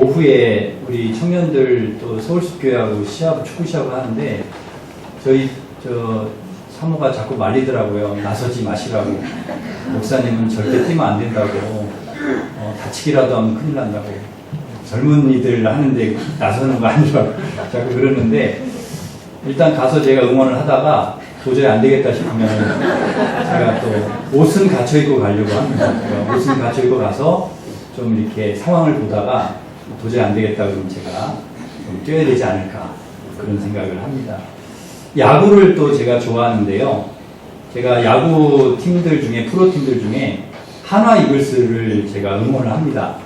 오후에 우리 청년들 또 서울숲교회하고 축구 시합을 하는데 저희 사모가 자꾸 말리더라고요. 나서지 마시라고. 목사님은 절대 뛰면 안 된다고. 다치기라도 하면 큰일 난다고. 젊은이들 하는데 나서는 거 아니라고 자꾸 그러는데 일단 가서 제가 응원을 하다가 도저히 안 되겠다 싶으면 제가 또 옷은 갖춰 입고 가려고 합니다. 옷은 갖춰 입고 가서 좀 이렇게 상황을 보다가 도저히 안 되겠다 그러면 제가 좀 뛰어야 되지 않을까 그런 생각을 합니다. 야구를 또 제가 좋아하는데요. 제가 야구 팀들 중에 프로팀들 중에 한화 이글스를 제가 응원을 합니다.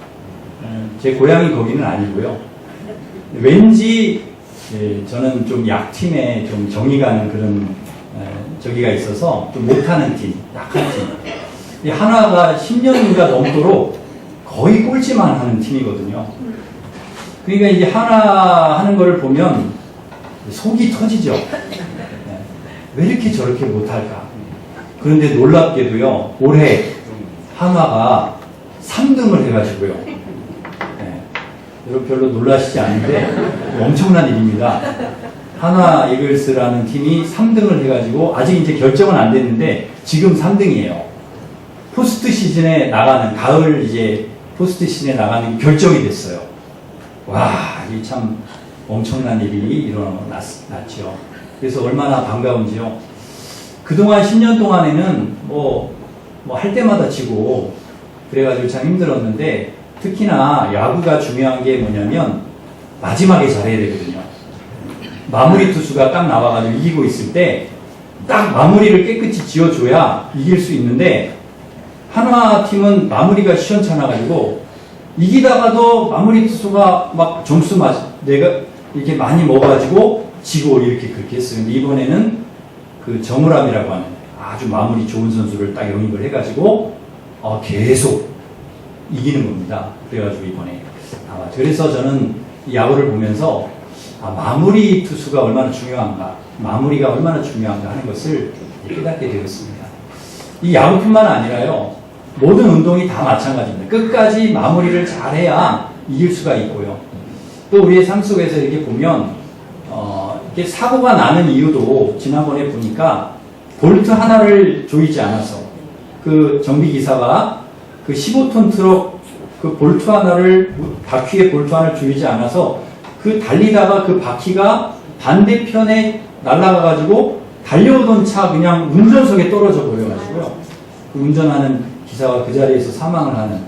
제 고향이 거기는 아니고요. 왠지 저는 좀 약팀에 좀 정이 가는 그런 저기가 있어서 좀 못하는 팀, 약한 팀. 이 한화가 10년인가 넘도록 거의 꼴찌만 하는 팀이거든요. 그러니까 이제 한화 하는 거를 보면 속이 터지죠. 왜 이렇게 저렇게 못할까? 그런데 놀랍게도요, 올해 한화가 3등을 해가지고요. 여러분 별로 놀라시지 않은데 엄청난 일입니다. 한화 이글스라는 팀이 3등을 해가지고 아직 이제 결정은 안 됐는데 지금 3등이에요. 포스트 시즌에 나가는 가을 이제 포스트 시즌에 나가는 게 결정이 됐어요. 와, 이 참 엄청난 일이 일어났죠. 그래서 얼마나 반가운지요. 그동안 10년 동안에는 뭐 할 때마다 지고 그래가지고 참 힘들었는데 특히나 야구가 중요한 게 뭐냐면 마지막에 잘해야 되거든요. 마무리 투수가 딱 나와가지고 이기고 있을 때 딱 마무리를 깨끗이 지어줘야 이길 수 있는데 한화 팀은 마무리가 시원찮아가지고 이기다가도 마무리 투수가 막 점수 내가 이렇게 많이 먹어가지고 지고 이렇게 그렇게 했어요. 근데 이번에는 그 정우람이라고 하는 아주 마무리 좋은 선수를 딱 영입을 해가지고 계속 이기는 겁니다. 그래가지고 이번에 그래서 저는 이 야구를 보면서 마무리 투수가 얼마나 중요한가, 마무리가 얼마나 중요한가 하는 것을 깨닫게 되었습니다. 이 야구뿐만 아니라요, 모든 운동이 다 마찬가지입니다. 끝까지 마무리를 잘해야 이길 수가 있고요. 또 우리의 삶 속에서 이렇게 보면 이렇게 사고가 나는 이유도 지난번에 보니까 볼트 하나를 조이지 않아서 그 정비기사가 그 15톤 트럭 그 볼트 하나를 바퀴에 볼트 하나를 조이지 않아서 그 달리다가 그 바퀴가 반대편에 날아가가지고 달려오던 차 그냥 운전석에 떨어져 버려가지고요. 그 운전하는 기사가 그 자리에서 사망을 하는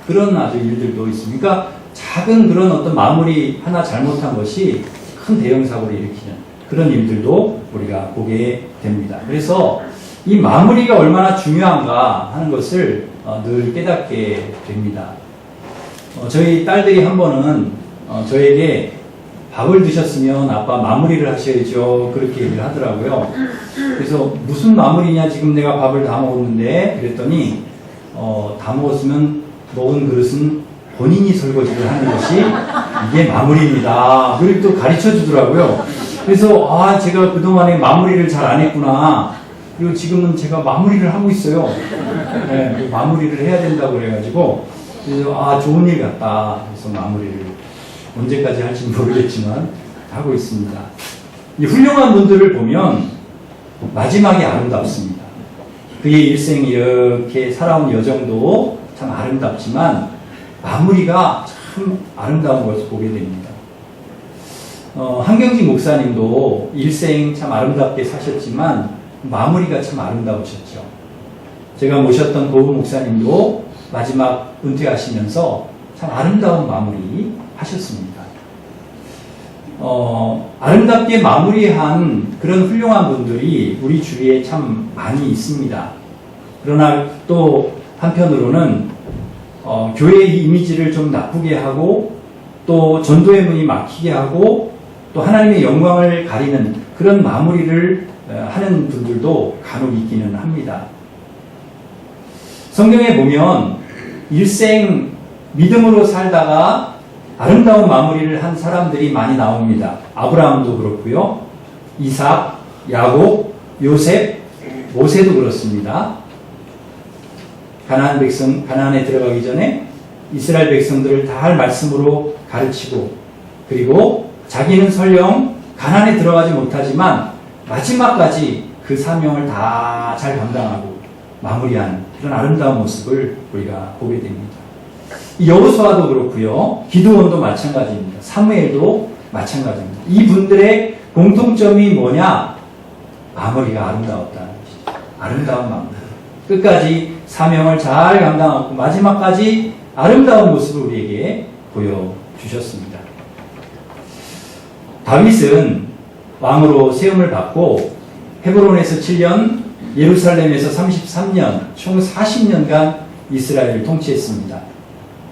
그런 아주 일들도 있습니다. 그러니까 작은 그런 어떤 마무리 하나 잘못한 것이 큰 대형 사고를 일으키는 그런 일들도 우리가 보게 됩니다. 그래서 이 마무리가 얼마나 중요한가 하는 것을 늘 깨닫게 됩니다. 저희 딸들이 한 번은 저에게 밥을 드셨으면 아빠 마무리를 하셔야죠. 그렇게 얘기를 하더라고요. 그래서 무슨 마무리냐, 지금 내가 밥을 다 먹었는데 그랬더니 다 먹었으면 먹은 그릇은 본인이 설거지를 하는 것이 이게 마무리입니다. 그리고 또 가르쳐 주더라고요. 그래서 제가 그동안에 마무리를 잘 안 했구나. 그리고 지금은 제가 마무리를 하고 있어요. 네, 마무리를 해야 된다고 그래가지고 그래서 좋은 일 같다. 그래서 마무리를 언제까지 할지는 모르겠지만 하고 있습니다. 이 훌륭한 분들을 보면 마지막이 아름답습니다. 그의 일생이 이렇게 살아온 여정도 참 아름답지만 마무리가 참 아름다운 것을 보게 됩니다. 한경직 목사님도 일생 참 아름답게 사셨지만 마무리가 참 아름다우셨죠. 제가 모셨던 고우 목사님도 마지막 은퇴하시면서 참 아름다운 마무리 하셨습니다. 아름답게 마무리한 그런 훌륭한 분들이 우리 주위에 참 많이 있습니다. 그러나 또 한편으로는 교회의 이미지를 좀 나쁘게 하고 또 전도의 문이 막히게 하고 또 하나님의 영광을 가리는 그런 마무리를 하는 분들도 간혹 있기는 합니다. 성경에 보면 일생 믿음으로 살다가 아름다운 마무리를 한 사람들이 많이 나옵니다. 아브라함도 그렇고요. 이삭, 야곱, 요셉, 모세도 그렇습니다. 가나안에 들어가기 전에 이스라엘 백성들을 다 말씀으로 가르치고, 그리고 자기는 설령 가난에 들어가지 못하지만 마지막까지 그 사명을 다 잘 감당하고 마무리한 그런 아름다운 모습을 우리가 보게 됩니다. 여호수아도 그렇고요. 기드온도 마찬가지입니다. 사무엘도 마찬가지입니다. 이분들의 공통점이 뭐냐? 마무리가 아름다웠다는 것이죠. 아름다운 마무리. 끝까지 사명을 잘 감당하고 마지막까지 아름다운 모습을 우리에게 보여주셨습니다. 다윗은 왕으로 세움을 받고 헤브론에서 7년, 예루살렘에서 33년, 총 40년간 이스라엘을 통치했습니다.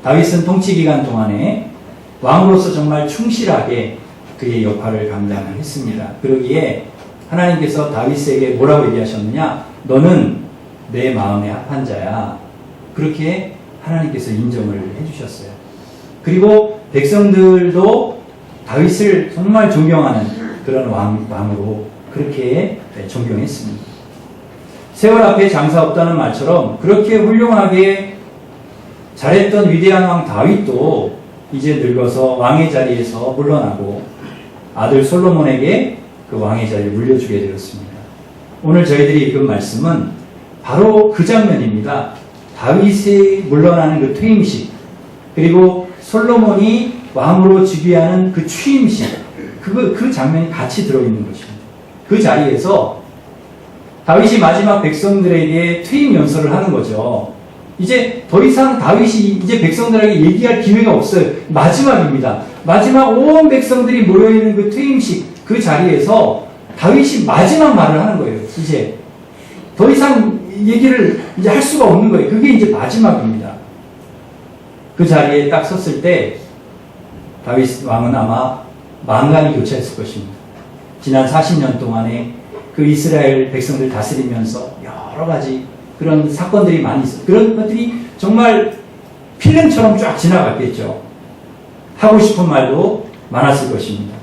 다윗은 통치 기간 동안에 왕으로서 정말 충실하게 그의 역할을 감당했습니다. 그러기에 하나님께서 다윗에게 뭐라고 얘기하셨느냐? 너는 내 마음에 합한 자야. 그렇게 하나님께서 인정을 해주셨어요. 그리고 백성들도 다윗을 정말 존경하는 그런 왕으로 그렇게 존경했습니다. 세월 앞에 장사 없다는 말처럼 그렇게 훌륭하게 잘했던 위대한 왕 다윗도 이제 늙어서 왕의 자리에서 물러나고 아들 솔로몬에게 그 왕의 자리를 물려주게 되었습니다. 오늘 저희들이 읽은 말씀은 바로 그 장면입니다. 다윗이 물러나는 그 퇴임식, 그리고 솔로몬이 왕으로 즉위하는 그 취임식, 그 장면이 같이 들어있는 것입니다. 그 자리에서 다윗이 마지막 백성들에게 퇴임 연설을 하는 거죠. 이제 더 이상 다윗이 이제 백성들에게 얘기할 기회가 없어요. 마지막입니다. 마지막 온 백성들이 모여있는 그 퇴임식, 그 자리에서 다윗이 마지막 말을 하는 거예요. 이제 더 이상 얘기를 이제 할 수가 없는 거예요. 그게 이제 마지막입니다. 그 자리에 딱 섰을 때 다윗 왕은 아마 만감이 교차했을 것입니다. 지난 40년 동안에 그 이스라엘 백성들 다스리면서 여러 가지 그런 사건들이 많이 있어요. 그런 것들이 정말 필름처럼 쫙 지나갔겠죠. 하고 싶은 말도 많았을 것입니다.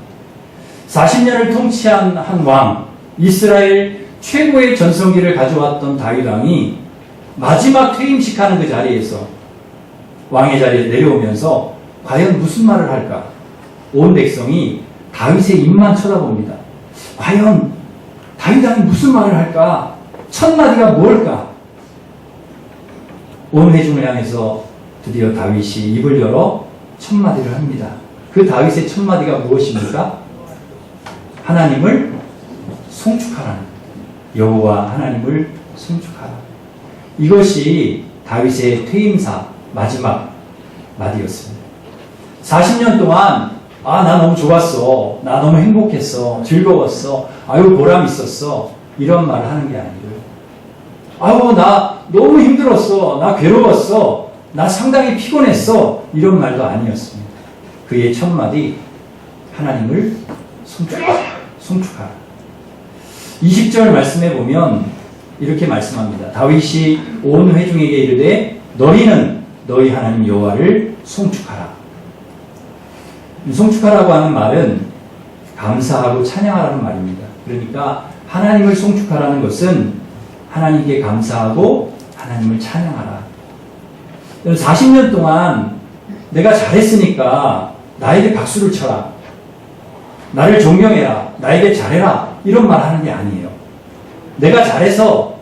40년을 통치한 한 왕, 이스라엘 최고의 전성기를 가져왔던 다윗 왕이 마지막 퇴임식 하는 그 자리에서 왕의 자리에 내려오면서 과연 무슨 말을 할까? 온 백성이 다윗의 입만 쳐다봅니다. 과연 다윗 왕이 무슨 말을 할까? 첫 마디가 뭘까? 온 회중을 향해서 드디어 다윗이 입을 열어 첫 마디를 합니다. 그 다윗의 첫 마디가 무엇입니까? 하나님을 송축하라는, 여호와 하나님을 송축하라. 이것이 다윗의 퇴임사 마지막 마디였습니다. 40년 동안 나 너무 좋았어, 나 너무 행복했어, 즐거웠어, 아유 보람 있었어, 이런 말을 하는 게 아니고요. 나 너무 힘들었어, 나 괴로웠어, 나 상당히 피곤했어, 이런 말도 아니었습니다. 그의 첫 마디, 하나님을 송축하라. 20절 말씀해 보면 이렇게 말씀합니다. 다윗이 온 회중에게 이르되 너희는 너희 하나님 여호와를 송축하라. 송축하라고 하는 말은 감사하고 찬양하라는 말입니다. 그러니까 하나님을 송축하라는 것은 하나님께 감사하고 하나님을 찬양하라. 40년 동안 내가 잘했으니까 나에게 박수를 쳐라. 나를 존경해라. 나에게 잘해라. 이런 말 하는 게 아니에요. 내가 잘해서,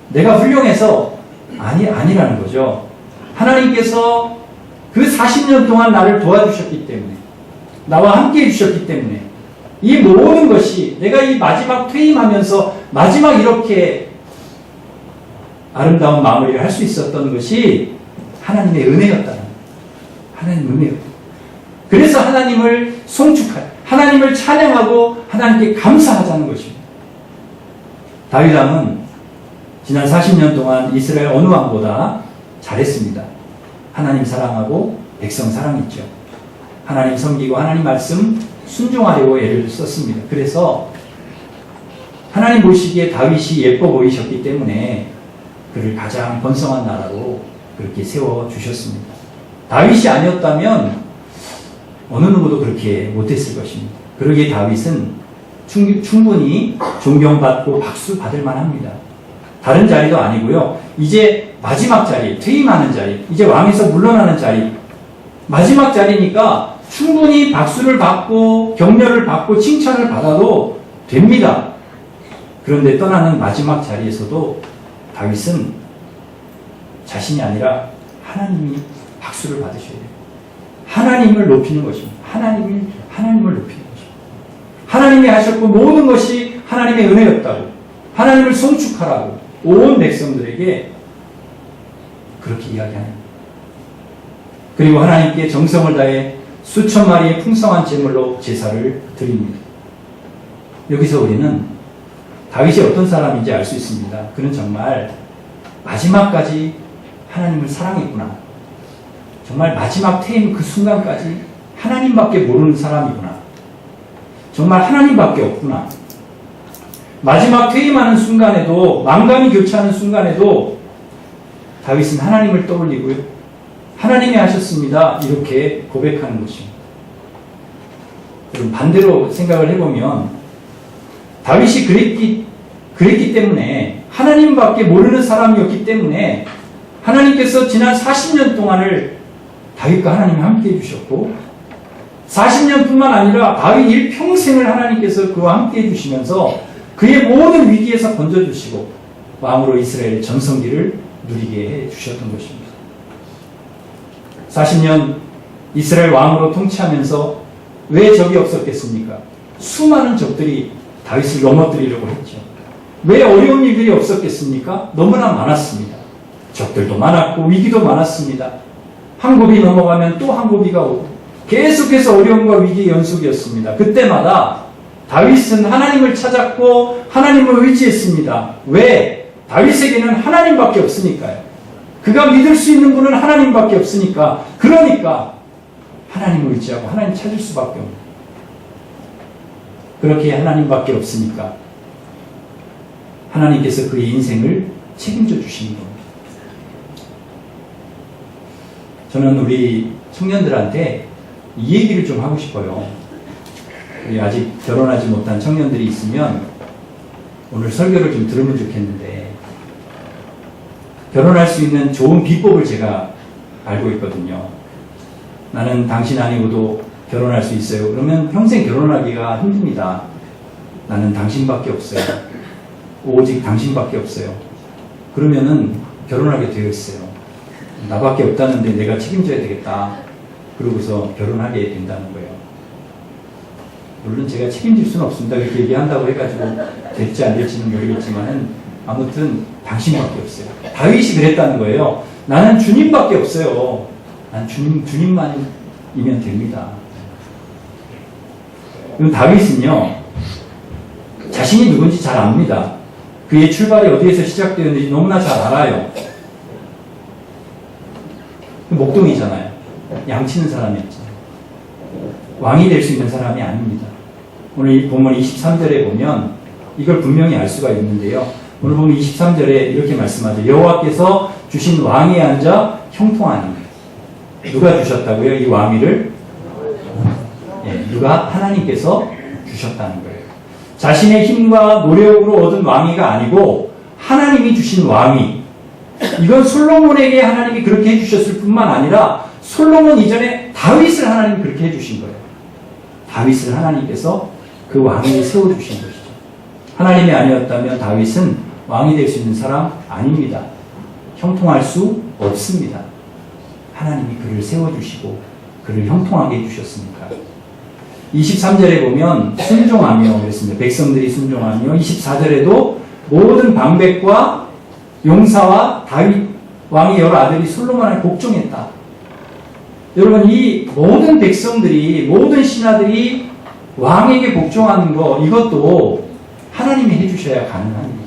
내가 훌륭해서 아니라는 거죠. 하나님께서 그 40년 동안 나를 도와주셨기 때문에, 나와 함께 해주셨기 때문에, 이 모든 것이 내가 이 마지막 퇴임하면서 마지막 이렇게 아름다운 마무리를 할 수 있었던 것이 하나님의 은혜였다는, 하나님의 은혜였다. 그래서 하나님을 하나님을 찬양하고 하나님께 감사하자는 것입니다. 다윗 왕은 지난 40년 동안 이스라엘 어느 왕보다 잘했습니다. 하나님 사랑하고 백성 사랑했죠. 하나님 섬기고 하나님 말씀 순종하려고 애를 썼습니다. 그래서 하나님 보시기에 다윗이 예뻐 보이셨기 때문에 그를 가장 번성한 나라로 그렇게 세워주셨습니다. 다윗이 아니었다면 어느 누구도 그렇게 못했을 것입니다. 그러기에 다윗은 충분히 존경받고 박수 받을 만합니다. 다른 자리도 아니고요. 이제 마지막 자리, 퇴임하는 자리, 이제 왕에서 물러나는 자리, 마지막 자리니까 충분히 박수를 받고 격려를 받고 칭찬을 받아도 됩니다. 그런데 떠나는 마지막 자리에서도 다윗은 자신이 아니라 하나님이 박수를 받으셔야 돼요. 하나님을 높이는 것입니다. 하나님을 높이는 것입니다. 하나님이 하셨고 모든 것이 하나님의 은혜였다고, 하나님을 송축하라고 온 백성들에게 그렇게 이야기하는. 그리고 하나님께 정성을 다해 수천 마리의 풍성한 제물로 제사를 드립니다. 여기서 우리는 다윗이 어떤 사람인지 알 수 있습니다. 그는 정말 마지막까지 하나님을 사랑했구나. 정말 마지막 퇴임 그 순간까지 하나님밖에 모르는 사람이구나. 정말 하나님밖에 없구나. 마지막 퇴임하는 순간에도, 망감이 교차하는 순간에도 다윗은 하나님을 떠올리고요. 하나님이 하셨습니다. 이렇게 고백하는 것입니다. 여러분, 반대로 생각을 해보면 다윗이 그랬기 때문에, 하나님밖에 모르는 사람이었기 때문에 하나님께서 지난 40년 동안을 다윗과 하나님이 함께 해주셨고, 40년뿐만 아니라 다윗 일평생을 하나님께서 그와 함께 해주시면서 그의 모든 위기에서 건져주시고 왕으로 이스라엘 전성기를 누리게 해주셨던 것입니다. 40년 이스라엘 왕으로 통치하면서 왜 적이 없었겠습니까? 수많은 적들이 다윗을 넘어뜨리려고 했죠. 왜 어려운 일들이 없었겠습니까? 너무나 많았습니다. 적들도 많았고 위기도 많았습니다. 한 고비 넘어가면 또 한 고비가 오고 계속해서 어려움과 위기의 연속이었습니다. 그때마다 다윗은 하나님을 찾았고 하나님을 의지했습니다. 왜? 다윗에게는 하나님밖에 없으니까요. 그가 믿을 수 있는 분은 하나님밖에 없으니까, 그러니까 하나님을 의지하고 하나님 찾을 수밖에 없는. 그렇게 하나님밖에 없으니까 하나님께서 그의 인생을 책임져 주시는 겁니다. 저는 우리 청년들한테 이 얘기를 좀 하고 싶어요. 우리 아직 결혼하지 못한 청년들이 있으면 오늘 설교를 좀 들으면 좋겠는데, 결혼할 수 있는 좋은 비법을 제가 알고 있거든요. 나는 당신 아니고도 결혼할 수 있어요. 그러면 평생 결혼하기가 힘듭니다. 나는 당신밖에 없어요. 오직 당신밖에 없어요. 그러면은 결혼하게 되어 있어요. 나밖에 없다는데 내가 책임져야 되겠다. 그러고서 결혼하게 된다는 거예요. 물론 제가 책임질 수는 없습니다. 그렇게 얘기한다고 해가지고 될지 안 될지는 모르겠지만은 아무튼 당신밖에 없어요. 다윗이 그랬다는 거예요. 나는 주님밖에 없어요. 난 주님만이면 됩니다. 그럼 다윗은요, 자신이 누군지 잘 압니다. 그의 출발이 어디에서 시작되었는지 너무나 잘 알아요. 목동이잖아요. 양치는 사람이었잖아요. 왕이 될 수 있는 사람이 아닙니다. 오늘 이 본문 23절에 보면 이걸 분명히 알 수가 있는데요. 오늘 보면 23절에 이렇게 말씀하죠. 여호와께서 주신 왕위에 앉아 형통하니. 누가 주셨다고요? 이 왕위를? 누가? 하나님께서 주셨다는 거예요. 자신의 힘과 노력으로 얻은 왕위가 아니고 하나님이 주신 왕위. 이건 솔로몬에게 하나님이 그렇게 해주셨을 뿐만 아니라 솔로몬 이전에 다윗을 하나님이 그렇게 해주신 거예요. 다윗을 하나님께서 그 왕위에 세워주신 것이죠. 하나님이 아니었다면 다윗은 왕이 될 수 있는 사람 아닙니다. 형통할 수 없습니다. 하나님이 그를 세워주시고 그를 형통하게 해주셨으니까. 23절에 보면 순종하며 그랬습니다. 백성들이 순종하며, 24절에도 모든 방백과 용사와 다윗 왕의 여러 아들이 솔로몬을 복종했다. 여러분, 이 모든 백성들이, 모든 신하들이 왕에게 복종하는 거, 이것도 하나님이 해주셔야 가능합니다.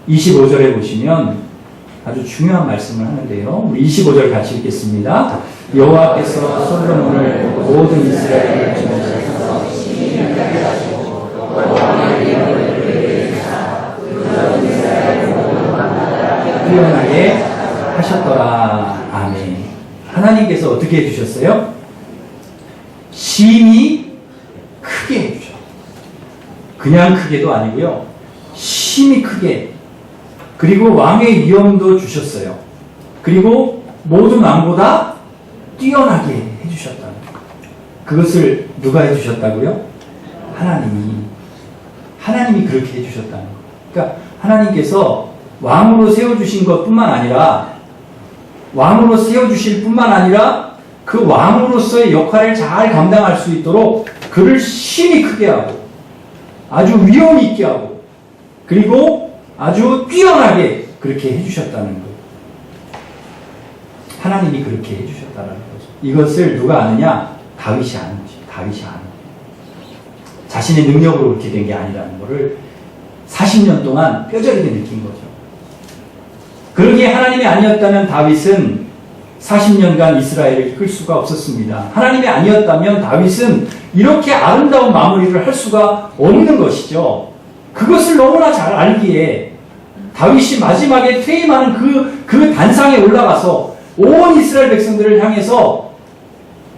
25절에 보시면 아주 중요한 말씀을 하는데요. 우리 25절 같이 읽겠습니다. 여호와께서 솔로몬을 모든 이스라엘을 중에서 신하게 하시고 왕의 이름을 그에게 주사 그 이스라엘 모든 왕나라에 뛰어나게 하셨더라. 아멘. 하나님께서 어떻게 해주셨어요? 심히 크게 해주셨어요. 그냥 크게도 아니고요. 심히 크게. 그리고 왕의 위엄도 주셨어요. 그리고 모든 왕보다 뛰어나게 해주셨다는 거예요. 그것을 누가 해주셨다고요? 하나님이 그렇게 해주셨다는 거예요. 그러니까 하나님께서 왕으로 세워주신 것뿐만 아니라 왕으로 세워주실 뿐만 아니라 그 왕으로서의 역할을 잘 감당할 수 있도록 그를 힘이 크게 하고 아주 위엄 있게 하고 그리고 아주 뛰어나게 그렇게 해주셨다는 거예요. 하나님이 그렇게 해주셨다는 거죠. 이것을 누가 아느냐? 다윗이 아는 거죠. 다윗이 아는 거예요. 자신의 능력으로 그렇게 된 게 아니라는 것을 40년 동안 뼈저리게 느낀 거죠. 그러기에 하나님이 아니었다면 다윗은 40년간 이스라엘을 이끌 수가 없었습니다. 하나님이 아니었다면 다윗은 이렇게 아름다운 마무리를 할 수가 없는 것이죠. 그것을 너무나 잘 알기에 다윗이 마지막에 퇴임하는 그 단상에 올라가서 온 이스라엘 백성들을 향해서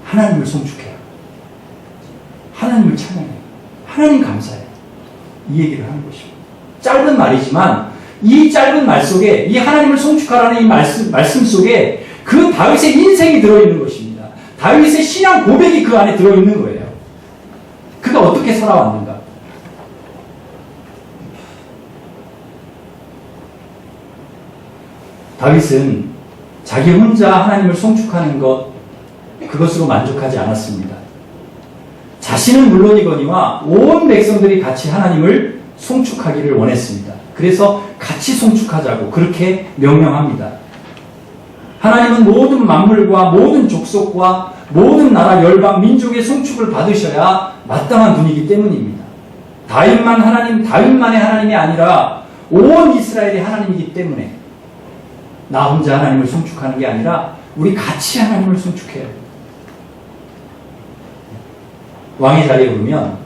하나님을 송축해요. 하나님을 찬양해요. 하나님 감사해요. 이 얘기를 하는 것입니다. 짧은 말이지만 이 짧은 말 속에 이 하나님을 송축하라는 이 말씀 속에 그 다윗의 인생이 들어있는 것입니다. 다윗의 신앙 고백이 그 안에 들어있는 거예요. 그가 어떻게 살아왔는가? 다윗은 자기 혼자 하나님을 송축하는 그것으로 만족하지 않았습니다. 자신은 물론이거니와 온 백성들이 같이 하나님을 송축하기를 원했습니다. 그래서 같이 송축하자고 그렇게 명령합니다. 하나님은 모든 만물과 모든 족속과 모든 나라, 열방, 민족의 송축을 받으셔야 마땅한 분이기 때문입니다. 다윗만의 하나님이 아니라 온 이스라엘의 하나님이기 때문에 나 혼자 하나님을 송축하는 게 아니라 우리 같이 하나님을 송축해야 돼요. 왕의 자리에 오르면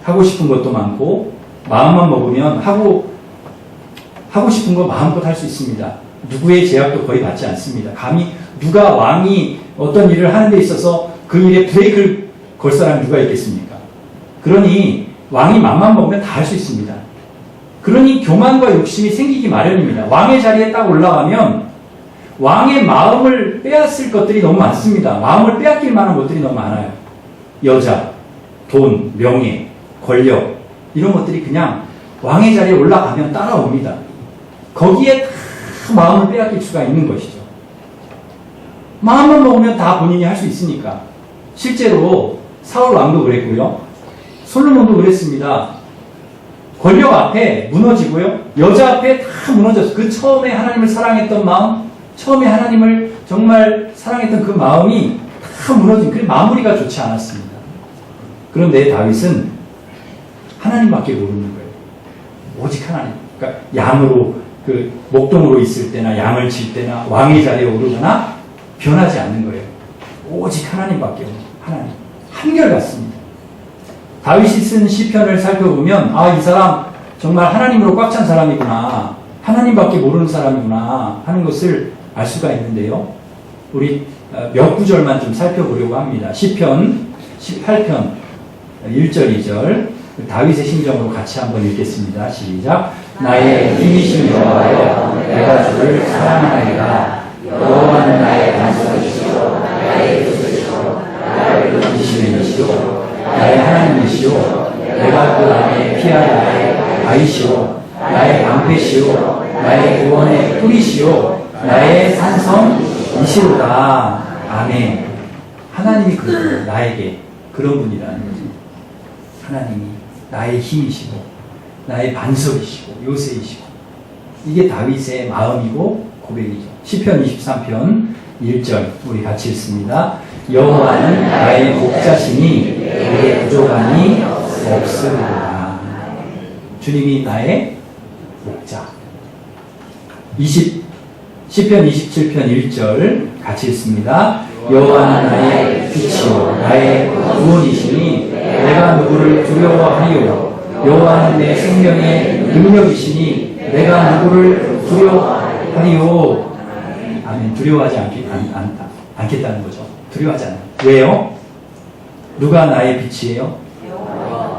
하고 싶은 것도 많고 마음만 먹으면 하고 싶은 거 마음껏 할 수 있습니다. 누구의 제약도 거의 받지 않습니다. 감히 누가 왕이 어떤 일을 하는 데 있어서 그 일에 브레이크를 걸 사람이 누가 있겠습니까? 그러니 왕이 맘만 먹으면 다 할 수 있습니다. 그러니 교만과 욕심이 생기기 마련입니다. 왕의 자리에 딱 올라가면 왕의 마음을 빼앗을 것들이 너무 많습니다. 마음을 빼앗길 만한 것들이 너무 많아요. 여자, 돈, 명예, 권력 이런 것들이 그냥 왕의 자리에 올라가면 따라옵니다. 거기에 다 마음을 빼앗길 수가 있는 것이죠. 마음만 먹으면 다 본인이 할 수 있으니까. 실제로 사울 왕도 그랬고요. 솔로몬도 그랬습니다. 권력 앞에 무너지고요. 여자 앞에 다 무너졌어요. 그 처음에 하나님을 사랑했던 마음, 처음에 하나님을 정말 사랑했던 그 마음이 다 무너진, 그 마무리가 좋지 않았습니다. 그런데 다윗은 하나님밖에 모르는 거예요. 오직 하나님. 그러니까 양으로, 목동으로 있을 때나 양을 칠 때나 왕의 자리에 오르거나 변하지 않는 거예요. 오직 하나님밖에 없는 하나님. 한결같습니다. 다윗이 쓴 시편을 살펴보면 이 사람 정말 하나님으로 꽉 찬 사람이구나. 하나님밖에 모르는 사람이구나 하는 것을 알 수가 있는데요. 우리 몇 구절만 좀 살펴보려고 합니다. 시편 18편 1절 2절 다윗의 심정으로 같이 한번 읽겠습니다. 시작. 나의 힘이신 여호와여 내가 주를 사랑하리라. 여호와는 나의 반석이시오 나의 구주시오 나를 지키시는 이시오 나의 하나님이시오 내가 그 안에 피할 나의 아이시오 나의 방패시오 나의 구원의 뿌리시오 나의 산성이시로다. 아멘. 하나님이 나에게 그런 분이라는 거죠. 하나님이 나의 힘이시고 나의 반석이시고 요새이시고 이게 다윗의 마음이고 고백이죠. 시편 23편 1절 우리 같이 읽습니다. 여호와는 나의 목자시니 내게 부족함이 없으리라. 주님이 나의 목자. 시편 27편 1절 같이 읽습니다. 여호와는 나의 빛이요 나의 구원이시니 내가 누구를 두려워하리요. 여호와는 내 생명의 능력이시니 내가 누구를 두려워하리요. 아멘. 두려워하지 않겠다는 거죠. 두려워하지 않아요. 왜요? 누가 나의 빛이에요?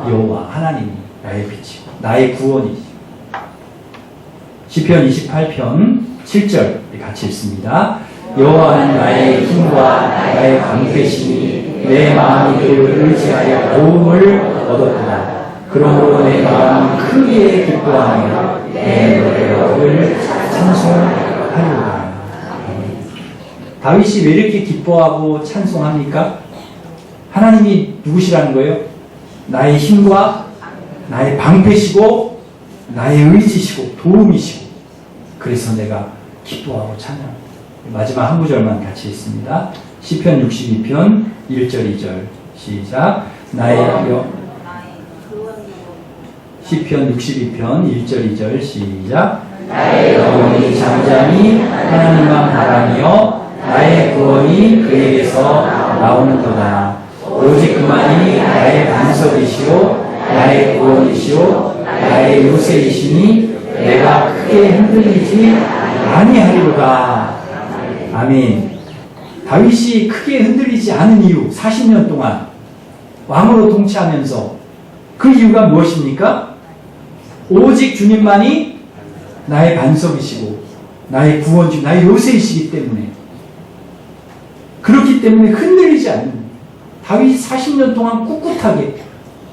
여호와 하나님이 나의 빛이고 나의 구원이시고. 시편 28편 7절 같이 읽습니다. 여호와는 나의 힘과 나의 방패시니 내 마음이 그를 의지하여 도움을 얻었구나. 그러므로 내 마음은 크게 기뻐하며 내 노래로 그를 찬송하리로다. 다윗이 왜 이렇게 기뻐하고 찬송합니까? 하나님이 누구시라는 거예요? 나의 힘과 나의 방패시고 나의 의지시고 도움이시고, 그래서 내가 기뻐하고 찬양. 마지막 한 구절만 같이 읽습니다. 시편 62편 1절 2절 시작. 시편 62편 1절 2절 시작. 나의 영혼이 잠잠히 하나님만 바라며 나의 구원이 그에게서 나오는도다. 오직 그만이 나의 반석이시오 나의 구원이시오 나의 요새이시니 내가 크게 흔들리지 아니하리로다. 아멘. 다윗이 크게 흔들리지 않은 이유, 40년 동안 왕으로 통치하면서 그 이유가 무엇입니까? 오직 주님만이 나의 반석이시고 나의 구원주, 나의 요새이시기 때문에, 그렇기 때문에 흔들리지 않는, 다윗이 40년 동안 꿋꿋하게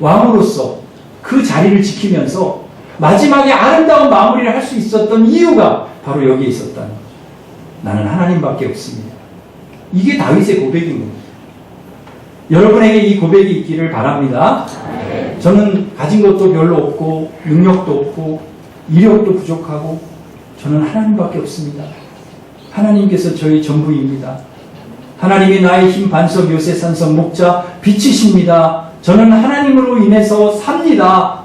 왕으로서 그 자리를 지키면서 마지막에 아름다운 마무리를 할 수 있었던 이유가 바로 여기에 있었다는 거죠. 나는 하나님밖에 없습니다. 이게 다윗의 고백인 겁니다. 여러분에게 이 고백이 있기를 바랍니다. 저는 가진 것도 별로 없고 능력도 없고 이력도 부족하고 저는 하나님밖에 없습니다. 하나님께서 저희 전부입니다. 하나님이 나의 힘, 반석, 요새, 산성, 목자, 빛이십니다. 저는 하나님으로 인해서 삽니다.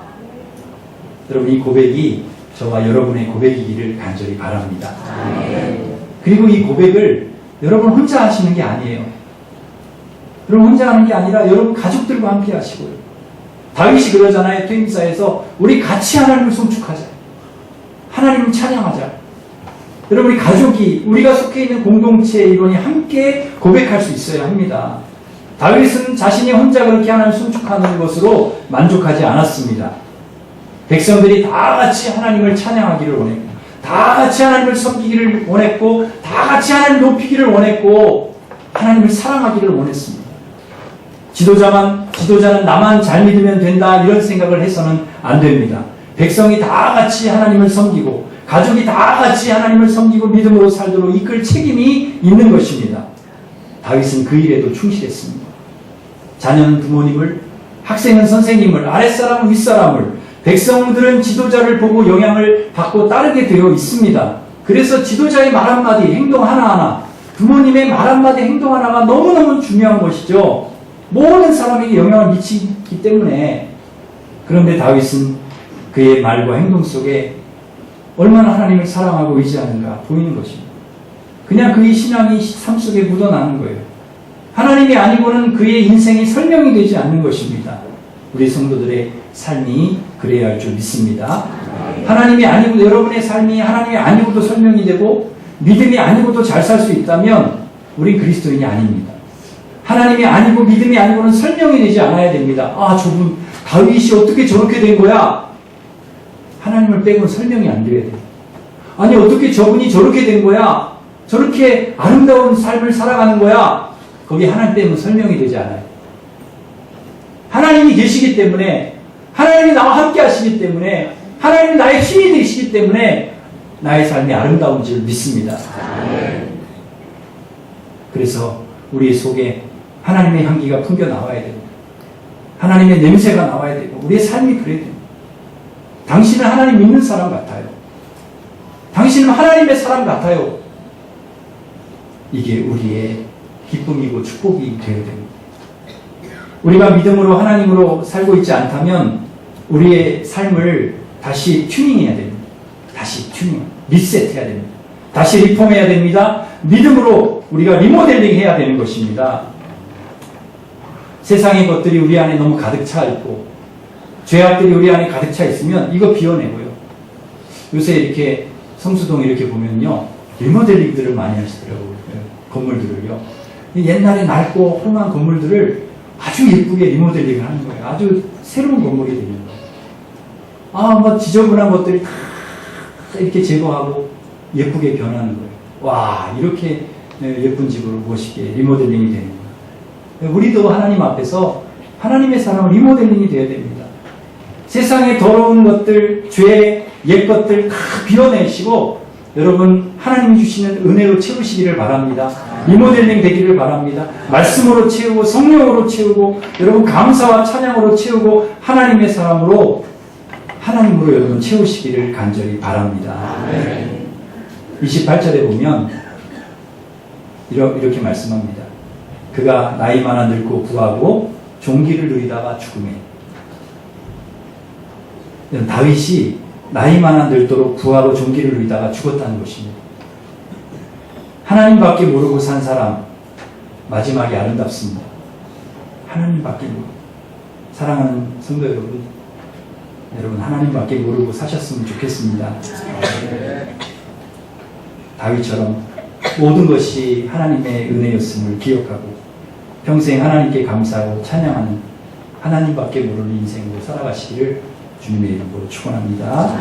여러분, 이 고백이 저와 여러분의 고백이기를 간절히 바랍니다. 그리고 이 고백을 여러분 혼자 하시는 게 아니에요. 여러분 혼자 하는 게 아니라 여러분 가족들과 함께 하시고요. 다윗이 그러잖아요. 퇴임사에서 우리 같이 하나님을 송축하자. 하나님을 찬양하자. 여러분, 우리 가족이, 우리가 속해 있는 공동체의 일원이 함께 고백할 수 있어야 합니다. 다윗은 자신이 혼자 그렇게 하나님을 송축하는 것으로 만족하지 않았습니다. 백성들이 다 같이 하나님을 찬양하기를 원했고, 다 같이 하나님을 섬기기를 원했고, 다 같이 하나님을 높이기를 원했고, 하나님을 사랑하기를 원했습니다. 지도자는 나만 잘 믿으면 된다, 이런 생각을 해서는 안 됩니다. 백성이 다 같이 하나님을 섬기고, 가족이 다 같이 하나님을 섬기고 믿음으로 살도록 이끌 책임이 있는 것입니다. 다윗은 그 일에도 충실했습니다. 자녀는 부모님을, 학생은 선생님을, 아랫사람은 윗사람을, 백성들은 지도자를 보고 영향을 받고 따르게 되어 있습니다. 그래서 지도자의 말 한마디, 행동 하나하나, 부모님의 말 한마디, 행동 하나가 너무너무 중요한 것이죠. 모든 사람에게 영향을 미치기 때문에. 그런데 다윗은 그의 말과 행동 속에 얼마나 하나님을 사랑하고 의지하는가 보이는 것입니다. 그냥 그의 신앙이 삶 속에 묻어나는 거예요. 하나님이 아니고는 그의 인생이 설명이 되지 않는 것입니다. 우리 성도들의 삶이 그래야 할 줄 믿습니다. 하나님이 아니고, 여러분의 삶이 하나님이 아니고도 설명이 되고 믿음이 아니고도 잘 살 수 있다면 우린 그리스도인이 아닙니다. 하나님이 아니고 믿음이 아니고는 설명이 되지 않아야 됩니다. 아, 저분 다윗이 어떻게 저렇게 된 거야? 하나님을 빼고는 설명이 안 돼야 돼요. 아니, 어떻게 저분이 저렇게 된 거야? 저렇게 아름다운 삶을 살아가는 거야? 거기 하나님 빼면 설명이 되지 않아요. 하나님이 계시기 때문에, 하나님이 나와 함께 하시기 때문에, 하나님이 나의 힘이 되시기 때문에 나의 삶이 아름다운 줄 믿습니다. 그래서 우리 속에 하나님의 향기가 풍겨 나와야 됩니다. 하나님의 냄새가 나와야 되고, 우리의 삶이 그래야 됩니다. 당신은 하나님 믿는 사람 같아요. 당신은 하나님의 사람 같아요. 이게 우리의 기쁨이고 축복이 되어야 됩니다. 우리가 믿음으로 하나님으로 살고 있지 않다면 우리의 삶을 다시 튜닝해야 됩니다. 다시 튜닝, 리셋해야 됩니다. 다시 리폼해야 됩니다. 믿음으로 우리가 리모델링 해야 되는 것입니다. 세상의 것들이 우리 안에 너무 가득 차 있고 죄악들이 우리 안에 가득 차 있으면 이거 비워내고요. 요새 이렇게 성수동 이렇게 보면요, 리모델링들을 많이 하시더라고요. 건물들을요. 옛날에 낡고 험한 건물들을 아주 예쁘게 리모델링을 하는 거예요. 아주 새로운 건물이 되는 거예요. 뭐 지저분한 것들이 다 이렇게 제거하고 예쁘게 변하는 거예요. 와, 이렇게 예쁜 집으로 멋있게 리모델링이 되는 거예요. 우리도 하나님 앞에서 하나님의 사람은 리모델링이 되어야 됩니다. 세상의 더러운 것들, 죄, 옛 것들 다 비워내시고 여러분 하나님이 주시는 은혜로 채우시기를 바랍니다. 리모델링 되기를 바랍니다. 말씀으로 채우고 성령으로 채우고 여러분 감사와 찬양으로 채우고 하나님의 사람으로 하나님으로 여러분 채우시기를 간절히 바랍니다. 28절에 보면 이렇게 말씀합니다. 그가 나이 많아 늙고 부하고 종기를 누리다가 죽음에. 다윗이 나이 많아 늙도록 부하고 종기를 누리다가 죽었다는 것입니다. 하나님밖에 모르고 산 사람 마지막이 아름답습니다. 하나님밖에 모르고. 사랑하는 성도 여러분, 하나님밖에 모르고 사셨으면 좋겠습니다. 다윗처럼 모든 것이 하나님의 은혜였음을 기억하고 평생 하나님께 감사하고 찬양하는 하나님밖에 모르는 인생으로 살아가시기를 주님의 이름으로 축원합니다.